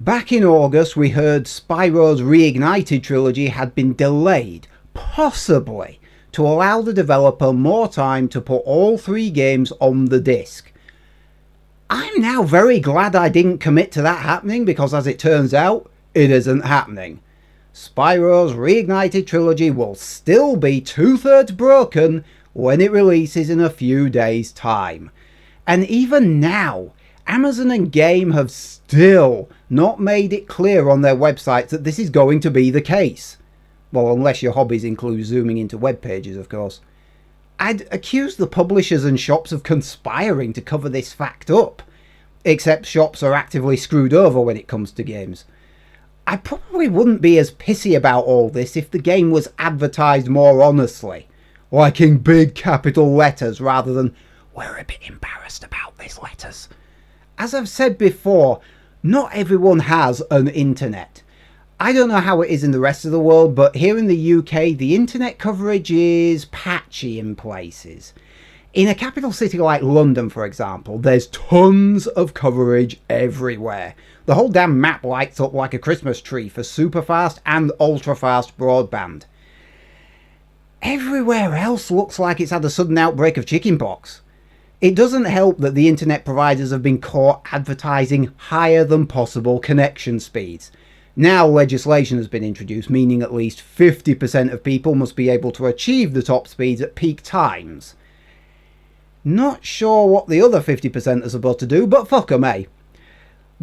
Back in August, we heard Spyro's Reignited trilogy had been delayed, possibly to allow the developer more time to put all 3 games on the disc. I'm now very glad I didn't commit to that happening, because as it turns out, it isn't happening. Spyro's Reignited trilogy will still be 2/3 broken when it releases in a few days' time. And even now, Amazon and Game have still not made it clear on their websites that this is going to be the case. Well, unless your hobbies include zooming into web pages, of course. I'd accuse the publishers and shops of conspiring to cover this fact up, except shops are actively screwed over when it comes to games. I probably wouldn't be as pissy about all this if the game was advertised more honestly, like in big capital letters rather than "we're a bit embarrassed about these letters." As I've said before, not everyone has an internet. I don't know how it is in the rest of the world, but here in the UK, the internet coverage is patchy in places. In a capital city like London, for example, there's tons of coverage everywhere. The whole damn map lights up like a Christmas tree for super-fast and ultra-fast broadband. Everywhere else looks like it's had a sudden outbreak of chickenpox. It doesn't help that the internet providers have been caught advertising higher than possible connection speeds. Now legislation has been introduced, meaning at least 50% of people must be able to achieve the top speeds at peak times. Not sure what the other 50% are supposed to do, but fuck 'em, eh?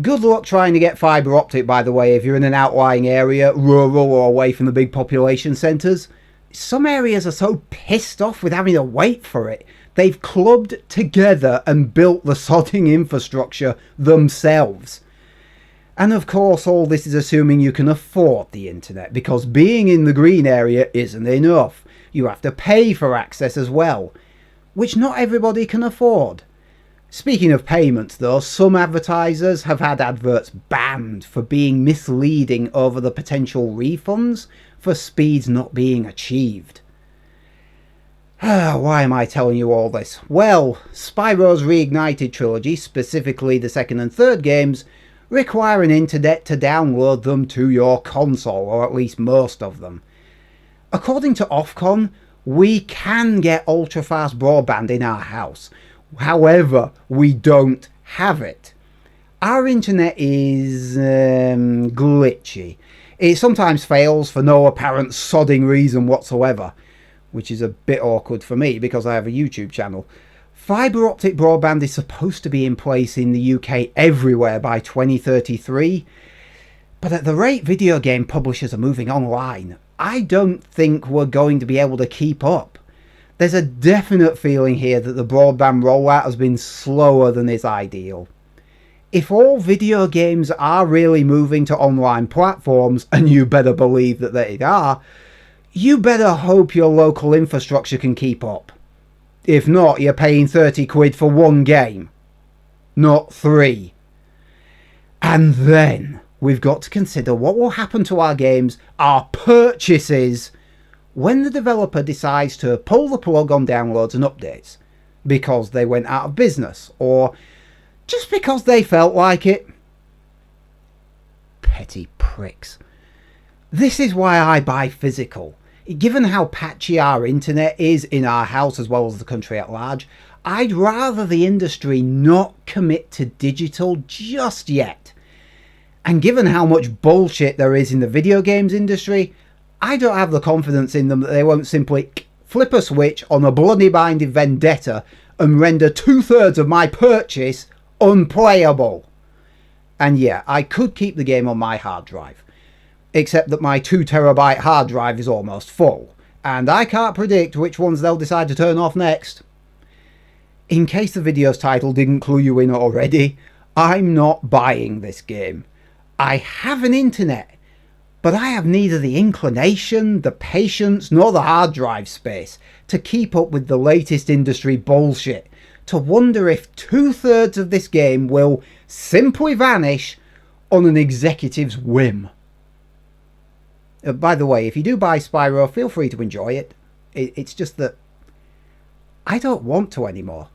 Good luck trying to get fibre optic, by the way, if you're in an outlying area, rural or away from the big population centres. Some areas are so pissed off with having to wait for it, they've clubbed together and built the sodding infrastructure themselves. And of course, all this is assuming you can afford the internet, because being in the green area isn't enough. You have to pay for access as well, which not everybody can afford. Speaking of payments though, some advertisers have had adverts banned for being misleading over the potential refunds for speeds not being achieved. Why am I telling you all this? Well, Spyro's Reignited trilogy, specifically the second and third games, require an internet to download them to your console, or at least most of them. According to Ofcom, we can get ultra-fast broadband in our house. However, we don't have it. Our internet is glitchy. It sometimes fails for no apparent sodding reason whatsoever, which is a bit awkward for me because I have a YouTube channel. Fibre optic broadband is supposed to be in place in the UK everywhere by 2033, but at the rate video game publishers are moving online, I don't think we're going to be able to keep up. There's a definite feeling here that the broadband rollout has been slower than is ideal. If all video games are really moving to online platforms, and you better believe that they are, you better hope your local infrastructure can keep up. If not, you're paying 30 quid for one game, not 3. And then we've got to consider what will happen to our games, our purchases, when the developer decides to pull the plug on downloads and updates, because they went out of business, or just because they felt like it. Petty pricks. This is why I buy physical. Given how patchy our internet is in our house as well as the country at large, I'd rather the industry not commit to digital just yet. And given how much bullshit there is in the video games industry, I don't have the confidence in them that they won't simply flip a switch on a bloody-minded vendetta and render 2/3 of my purchase unplayable. And yeah, I could keep the game on my hard drive, except that my 2TB hard drive is almost full, and I can't predict which ones they'll decide to turn off next. In case the video's title didn't clue you in already, I'm not buying this game. I have an internet, but I have neither the inclination, the patience, nor the hard drive space to keep up with the latest industry bullshit, to wonder if 2/3 of this game will simply vanish on an executive's whim. By the way, if you do buy Spyro, feel free to enjoy it. It's just that I don't want to anymore.